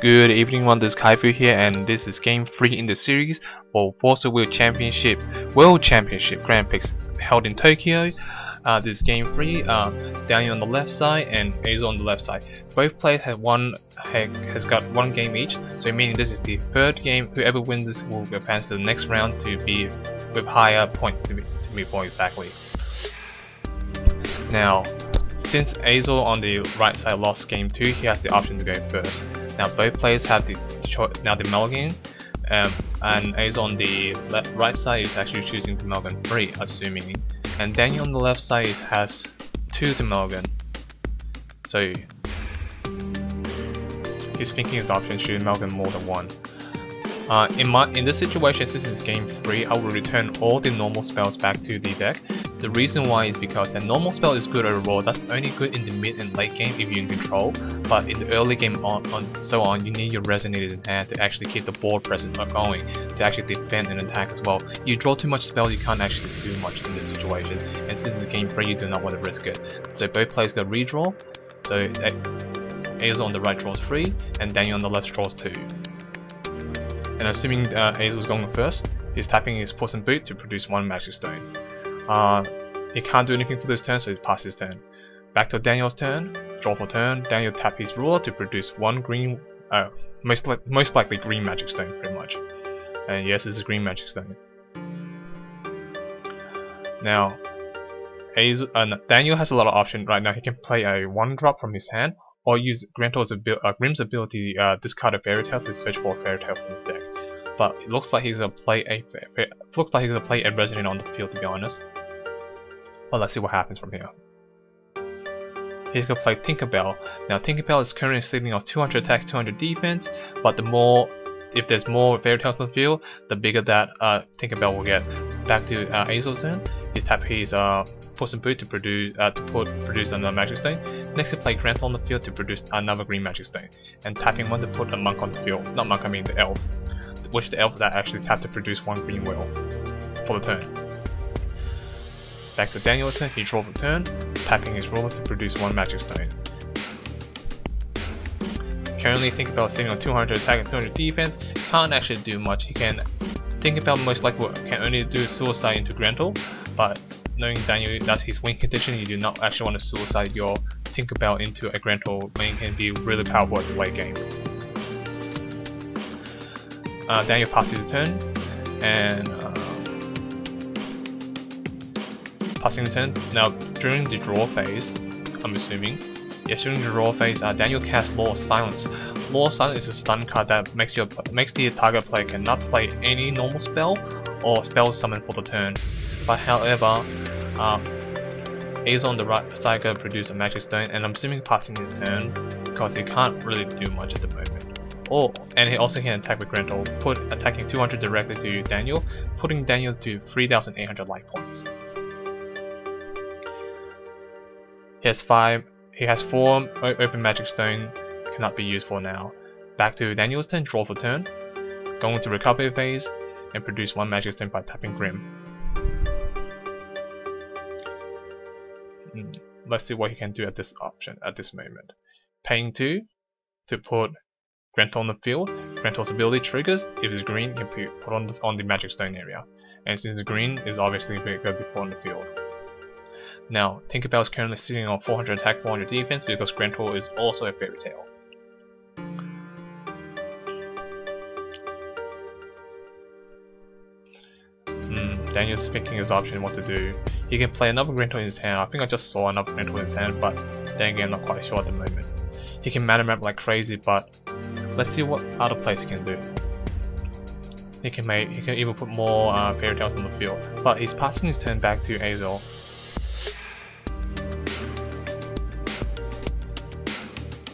Good evening, everyone. This is Kaifu here, and this is game 3 in the series for Forza World Championship Grand Prix held in Tokyo. This is game 3. Daniel on the left side and Azo on the left side. Both players has got one game each, so meaning this is the third game. Whoever wins this will advance to the next round to be with higher points to be for exactly. Now, since Azo on the right side lost game 2, he has the option to go first. Now both players have the mulligan, and Azo on the right side is actually choosing the mulligan 3, assuming, and Daniel on the left side has 2 to mulligan. So he's thinking his option should mulligan more than 1. In this situation, since it's game 3, I will return all the normal spells back to the deck. The reason why is because a normal spell is good overall. That's only good in the mid and late game if you're in control, but in the early game you need your resonators in hand to actually keep the board present going, to actually defend and attack as well. You draw too much spell, you can't actually do much in this situation, and since it's game 3, you do not want to risk it. So both players got redraw. So Azo on the right draws 3, and Daniel on the left draws 2. And assuming Azo is going first, he's tapping his Puss and Boot to produce 1 magic stone. He can't do anything for this turn, so he passes his turn. Back to Daniel's turn, draw for turn. Daniel tap his ruler to produce 1 green, most likely green magic stone, pretty much. And yes, this is green magic stone. Now, Daniel has a lot of options right now. He can play a 1-drop from his hand, or use Grimm's ability, discard a fairy tale to search for a fairy tale from his deck. But it looks like he's gonna play a resonator on the field, to be honest. Well, let's see what happens from here. He's gonna play Tinkerbell. Now Tinkerbell is currently sitting on 200 attack, 200 defense, but if there's more fairy tales on the field, the bigger that Tinkerbell will get. Back to Azo's turn. He tap his Puss and Boot to produce another magic stone. Next he play Grant on the field to produce another green magic stone, and tapping 1 to put a monk on the field. Not monk, I mean the elf. Which the elf that actually tapped to produce 1 green wheel for the turn. Back to Daniel's turn, he draws the turn, tapping his ruler to produce 1 magic stone. Currently Tinkerbell sitting on 200 attack and 200 defense, can't actually do much. He can Tinkerbell most likely can only do suicide into Grantle, but knowing Daniel that's his win condition, you do not actually want to suicide your Tinkerbell into a Grantle when it can be really powerful at the late game. Daniel passes his turn, and passing the turn. Now during the draw phase, I'm assuming, yes, during the draw phase, Daniel casts Law of Silence. Law of Silence is a stun card that makes the target player cannot play any normal spell or spell summon for the turn. But however, Azo on the right side gonna produce a magic stone, and I'm assuming passing his turn because he can't really do much at the moment. And he also can attack with Grantle, attacking 200 directly to Daniel, putting Daniel to 3,800 life points. He has 4 open magic stone, cannot be used for now. Back to Daniel's turn, draw for turn, going to recovery phase, and produce 1 magic stone by tapping Grimm. Let's see what he can do at this option at this moment. Paying 2 to put Grantle on the field. Grantle's ability triggers if it's green, you can put on the magic stone area, and since green is obviously going to be put on the field. Now Tinkerbell is currently sitting on 400 attack, 400 defense because Grantle is also a fairy tale. Daniel's thinking his option what to do. He can play another Grantle in his hand. I think I just saw another Grantle in his hand, but then again, I'm not quite sure at the moment. He can mana map like crazy, but let's see what other players can do. He can even put more fairy tales on the field, but he's passing his turn back to Azo.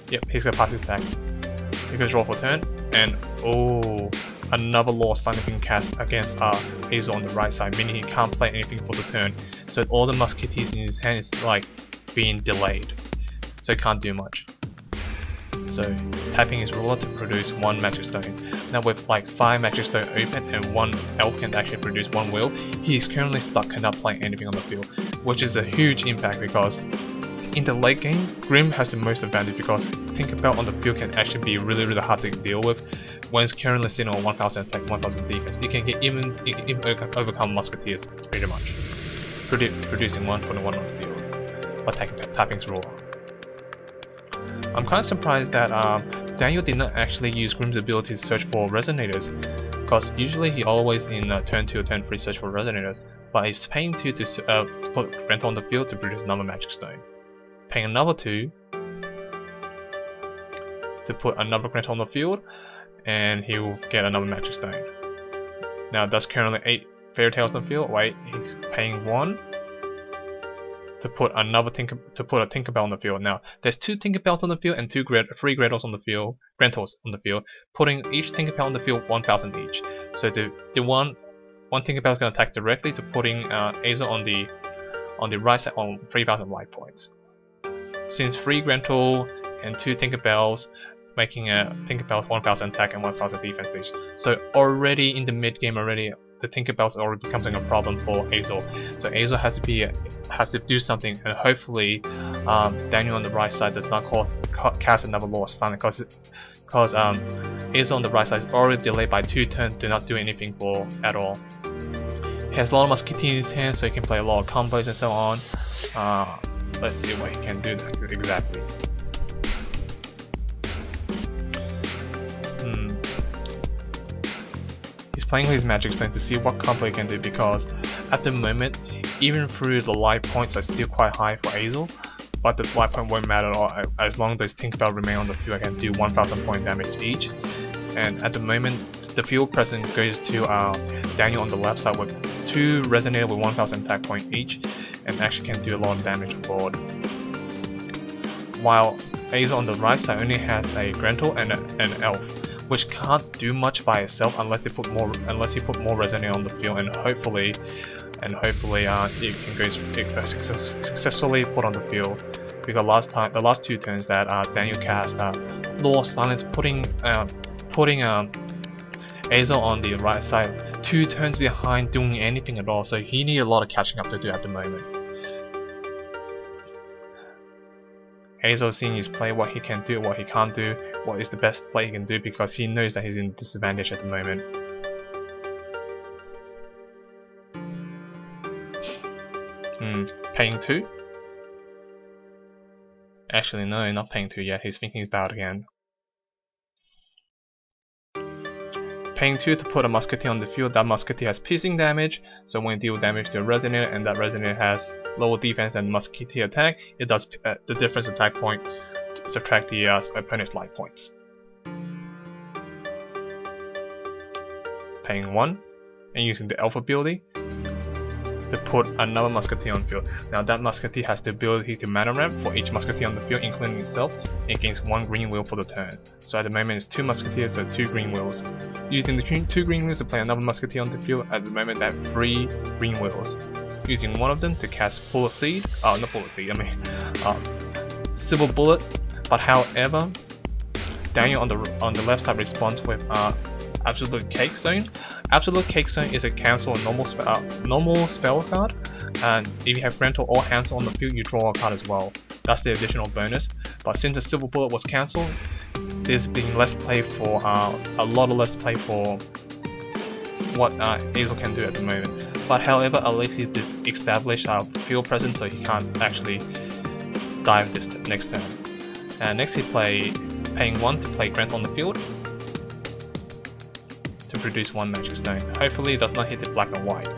Yep, he's gonna pass his back. He's gonna draw for turn, and another Law of Silence being cast against Azo on the right side, meaning he can't play anything for the turn. So all the musketeers in his hand is like being delayed, so he can't do much. So tapping his ruler to produce 1 magic stone. Now with like 5 magic stone open and 1 elf can actually produce 1 wheel, he is currently stuck, cannot play anything on the field, which is a huge impact because in the late game, Grimm has the most advantage because Tinkerbell on the field can actually be really hard to deal with. When it's currently sitting on 1000 attack, 1000 defense, it can even overcome musketeers pretty much, producing one for the one on the field, but tapping's raw. I'm kind of surprised that Daniel did not actually use Grimm's ability to search for resonators, because usually he always in turn 2 or turn 3 search for resonators, but he's paying 2 to put Grant on the field to produce another magic stone. Paying another 2 to put another Grant on the field, and he will get another magic stone. Now that's currently 8 fairy tales on the field. Wait, he's paying 1 to put a Tinkerbell on the field. Now there's 2 Tinkerbells on the field and 3 Grettles on the field. Putting each Tinkerbell on the field 1000 each. So the one Tinkerbell can attack directly to putting Azel on the right side on 3000 life points. Since 3 Gretel and 2 Tinkerbells, making a Tinkerbell 1000 attack and 1000 defense each. So already in the mid game the Tinkerbell's already becoming a problem for Azel. So Azel has to do something, and hopefully Daniel on the right side does not cast another Law of Stun, because Azel on the right side is already delayed by 2 turns, do not do anything for at all. He has a lot of musketeers in his hand, so he can play a lot of combos and so on. Let's see what he can do exactly. He's playing with his magic stone to see what combo he can do, because at the moment, even through the life points are still quite high for Azel, but the life point won't matter at all as long as Tinkerbell remain on the field. I can do 1000 point damage each, and at the moment the field presence goes to Daniel on the left side with 2 resonator with 1000 attack point each, and actually can do a lot of damage on board. While Azel on the right side only has a Gretel and an Elf, which can't do much by itself unless you put more resonator on the field, and hopefully it can successfully put on the field. Because the last 2 turns that Daniel cast Law of Silence, putting Azel on the right side 2 turns behind doing anything at all, so he needs a lot of catching up to do at the moment. Azel seeing his play, what he can do, what he can't do, what is the best play he can do, because he knows that he's in disadvantage at the moment. Paying 2? Actually no, not paying 2 yet, he's thinking about it again. Paying 2 to put a musketeer on the field. That musketeer has piercing damage, so when it deals damage to a resonator and that resonator has lower defense than musketeer attack, it does the difference attack point to subtract the opponent's life points. Paying 1 and using the Elf ability to put another musketeer on the field. Now that musketeer has the ability to mana ramp for each musketeer on the field, including itself, and gains 1 green wheel for the turn. So at the moment it's 2 musketeers, so 2 green wheels. Using the 2 green wheels to play another musketeer on the field, at the moment they have 3 green wheels. Using one of them to cast Bullet Seed, not Bullet Seed, I mean Silver Bullet. But however, Daniel on the left side responds with Absolute Cake Zone. Absolute Cake Zone is a cancel a normal spell card, and if you have Gretel or Hansel on the field, you draw a card as well. That's the additional bonus. But since the Silver Bullet was cancelled, there's been less play for a lot of less play for what Azel can do at the moment. But however, at least he did establish field presence, so he can't actually dive this next turn. And next he paying 1 to play Grant on the field to produce 1 magic stone. Hopefully it does not hit the black and white,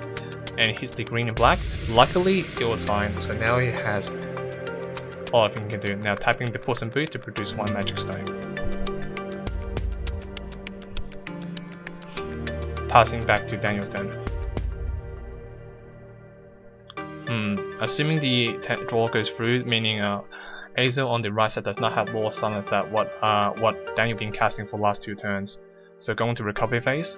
and it hits the green and black. Luckily it was fine, so now he has all he can do. Now tapping the Puss and Boot to produce 1 magic stone. Passing back to Daniel's turn. Assuming the draw goes through, meaning Azel on the right side does not have Law of Silence that what Daniel been casting for last 2 turns. So going to recovery phase.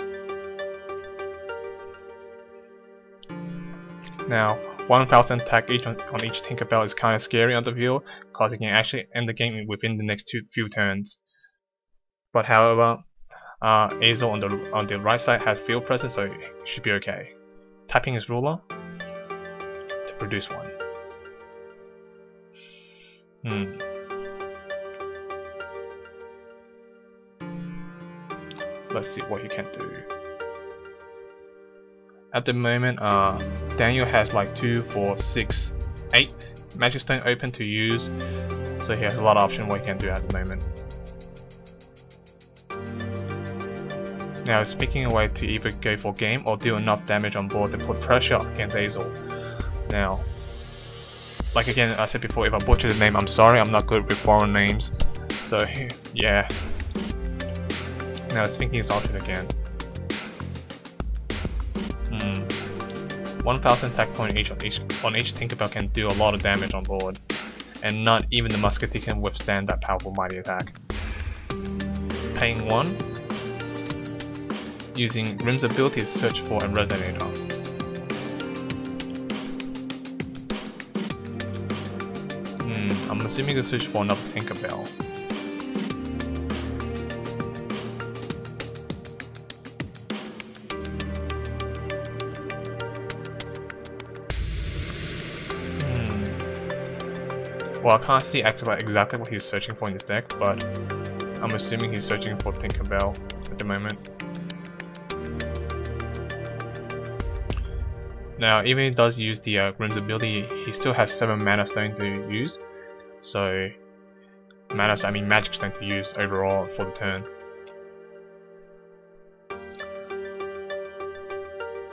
Now 1000 attack each on each Tinkerbell is kind of scary on the field, because it can actually end the game within the next few turns. But however, Azel on the right side has field presence, so it should be okay. Tapping his ruler to produce 1. Let's see what he can do. At the moment, Daniel has like 2, 4, 6, 8 magic stone open to use, so he has a lot of options what he can do at the moment. Now he's picking a way to either go for game or do enough damage on board to put pressure against Azel. Now, like again I said before, if I butcher the name, I'm sorry, I'm not good with foreign names. So yeah. Now he's thinking his option again. 1000 attack point each on each Tinkerbell can do a lot of damage on board, and not even the musketeer can withstand that powerful mighty attack. Paying 1, using Grimm's ability to search for a resonator. I'm assuming to search for another Tinkerbell. Well, I can't see actually like exactly what he's searching for in his deck, but I'm assuming he's searching for Tinkerbell at the moment. Now, even if he does use the Grimm's ability, he still has 7 mana stone to use. So, magic stone to use overall for the turn.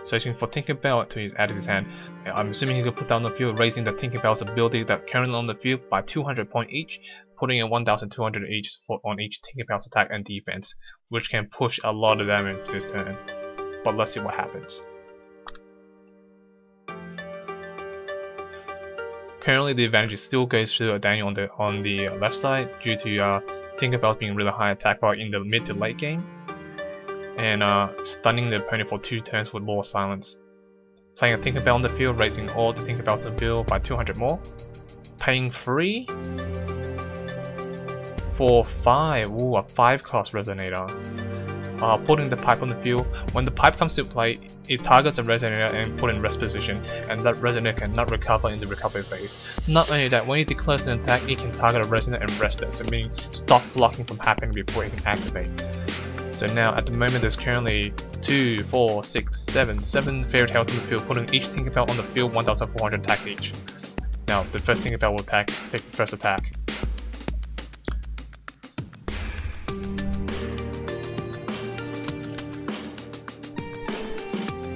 Searching for Tinkerbell to add to his hand. I'm assuming he could put down the field, raising the Tinkerbell's ability that currently on the field by 200 points each, putting in 1200 each on each Tinkerbell's attack and defense, which can push a lot of damage this turn. But let's see what happens. Currently, the advantage still goes to Daniel on the left side due to Tinkerbell being really high attack power in the mid to late game, and stunning the opponent for 2 turns with Law of Silence. Playing a Tinkerbell on the field, raising all the Tinkerbells on the field by 200 more. Paying 3 for 5. Ooh, a 5 cost resonator. Putting the pipe on the field. When the pipe comes to play, it targets a resonator and put in rest position, and that resonator cannot recover in the recovery phase. Not only that, when it declares an attack, it can target a resonator and rest it, so meaning stop blocking from happening before it can activate. So now at the moment there's currently 2, 4, 6, 7 fairy tales on the field, putting each Tinkerbell on the field 1400 attack each. Now the first Tinkerbell will take the first attack.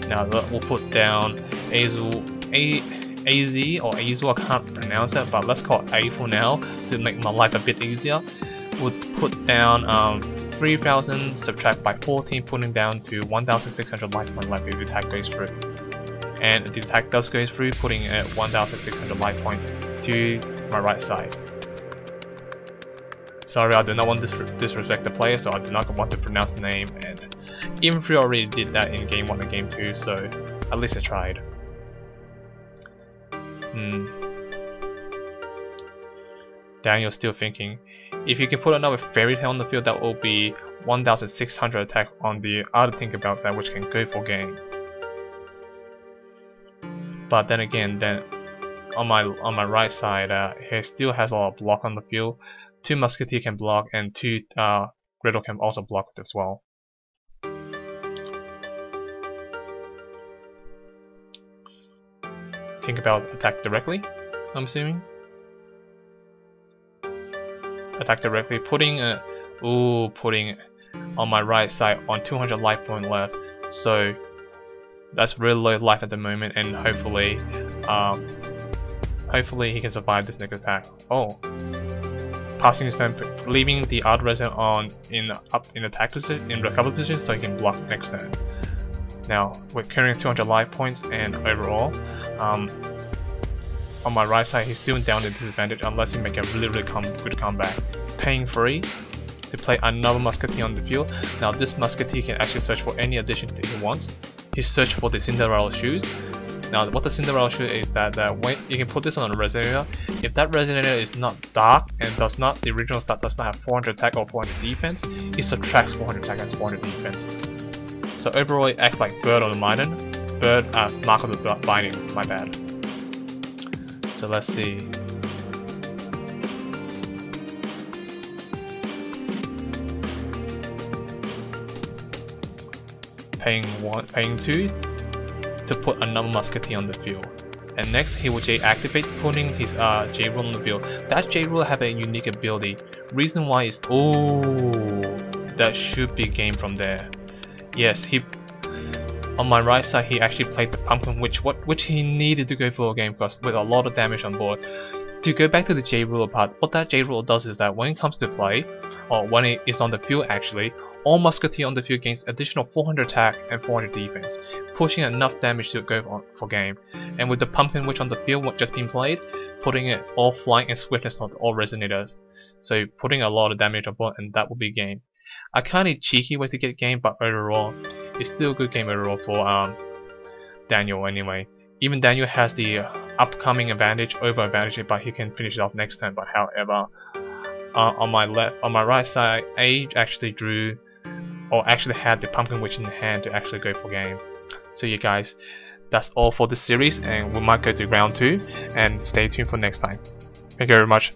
Now we'll put down Azel, AZ or Azel, I can't pronounce it, but let's call it A for now to make my life a bit easier. We'll put down 3000 subtract by 14, putting down to 1600 life point left if the attack goes through. And the attack does go through, putting at 1600 life point to my right side. Sorry, I do not want to disrespect the player, so I do not want to pronounce the name, and even if I already did that in game 1 and game 2, so at least I tried. Daniel's still thinking. If you can put another fairy tale on the field, that will be 1600 attack on the other Tinkerbell that which can go for game. But then again, on my right side, he still has a lot of block on the field. 2 musketeers can block, and 2 griddle can also block as well. Tinkerbell attack directly, I'm assuming. Attack directly, putting on my right side on 200 life point left, so that's really low life at the moment, and hopefully he can survive this next attack. Oh, passing his turn, leaving the other resident in attack position, in recovery position, so he can block next turn. Now we're carrying 200 life points, and overall, on my right side, he's still down at disadvantage unless he make a really good comeback. Paying 3 to play another musketeer on the field. Now this musketeer can actually search for any addition that he wants. He searched for the Cinderella shoes. Now what the Cinderella shoe is that when you can put this on a resonator, if that resonator is not dark and the original stat does not have 400 attack or 400 defense, it subtracts 400 attack and 400 defense. So overall it acts like Bird on the Binding. Mark on the Binding, my bad. So let's see. paying 2 to put another musketeer on the field. And next he will J activate, putting his J rule on the field. That J rule have a unique ability. Reason why is that should be game from there. Yes, he on my right side he actually played the pumpkin witch, which he needed to go for a game because with a lot of damage on board. To go back to the J rule part, what that J rule does is that when it comes to play, or when it is on the field actually, all musketeer on the field gains additional 400 attack and 400 defense, pushing enough damage to go for game. And with the pumpkin witch on the field what just been played, putting it all flying and swiftness on all resonators. So putting a lot of damage on board, and that will be game. A kinda cheeky way to get game, but overall, it's still a good game overall for Daniel anyway. Even Daniel has the upcoming advantage, but he can finish it off next turn. But however, on my right side, A actually drew, or actually had the pumpkin witch in hand to actually go for game. So you guys, that's all for this series, and we might go to round 2, and stay tuned for next time. Thank you very much.